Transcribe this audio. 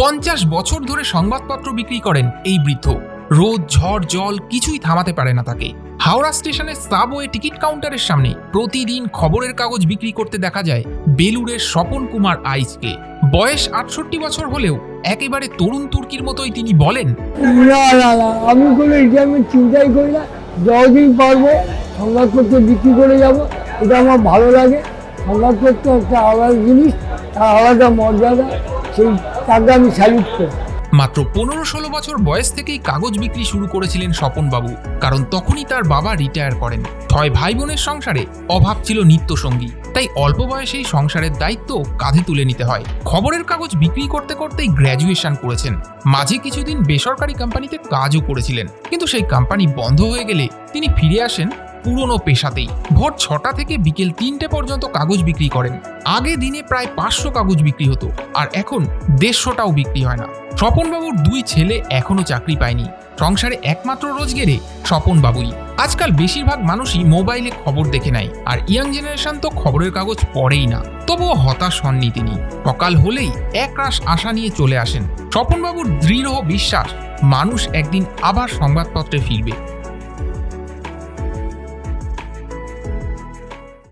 50 বছর ধরে সংবাদপত্র বিক্রি করেন এই বৃদ্ধ। রোদ, ঝড়, জল কিছুই থামাতে পারে না তাকে। হাওড়া স্টেশনের সাবওয়ে টিকিট কাউন্টারের সামনে প্রতিদিন খবরের কাগজ বিক্রি করতে দেখা যায় বেলুড়ের স্বপন কুমার আইচকে। বয়স 68 বছর হলেও একেবারে তরুণ তুর্কির মতোই তিনি বলেন, না না না, আমি কোনো এটা আমি চিন্তাই করি না। যতদিন পারবো সংবাদপত্র বিক্রি করে যাব, এটা আমার ভালো লাগে। সংবাদপত্র একটা আলাদা জিনিস, তার আলাদা মর্যাদা, সেই তাকে আমি স্যালুট করি। মাত্র 15-16 বছর বয়স থেকেই কাগজ বিক্রি শুরু করেছিলেন স্বপনবাবু, কারণ তখনই তার বাবা রিটায়ার করেন। 6 ভাই বোনের সংসারে অভাব ছিল নিত্যসঙ্গী, তাই অল্প বয়সেই সংসারের দায়িত্ব কাঁধে তুলে নিতে হয়। খবরের কাগজ বিক্রি করতে করতেই গ্র্যাজুয়েশন করেছেন। মাঝে কিছুদিন বেসরকারি কোম্পানিতে কাজও করেছিলেন, কিন্তু সেই কোম্পানি বন্ধ হয়ে গেলে তিনি ফিরে আসেন পুরনো পেশাতেই। ভোর 6টা থেকে বিকেল 3টে পর্যন্ত কাগজ বিক্রি করেন। আগে দিনে প্রায় 500 কাগজ বিক্রি হতো, আর এখন 150টাও বিক্রি হয় না। স্বপনবাবুর 2 ছেলে এখনো চাকরি পায়নি। সংসারে একমাত্র রোজগেরে স্বপনবাবুই। আজকাল বেশিরভাগ মানুষই মোবাইলে খবর দেখে নেয়, আর ইয়াং জেনারেশন তো খবরের কাগজ পড়েই না। তবুও হতাশ হননি তিনি। সকাল হলেই একরাশ আশা নিয়ে চলে আসেন। স্বপনবাবুর দৃঢ় বিশ্বাস মানুষ একদিন আবার সংবাদপত্রে ফিরবে।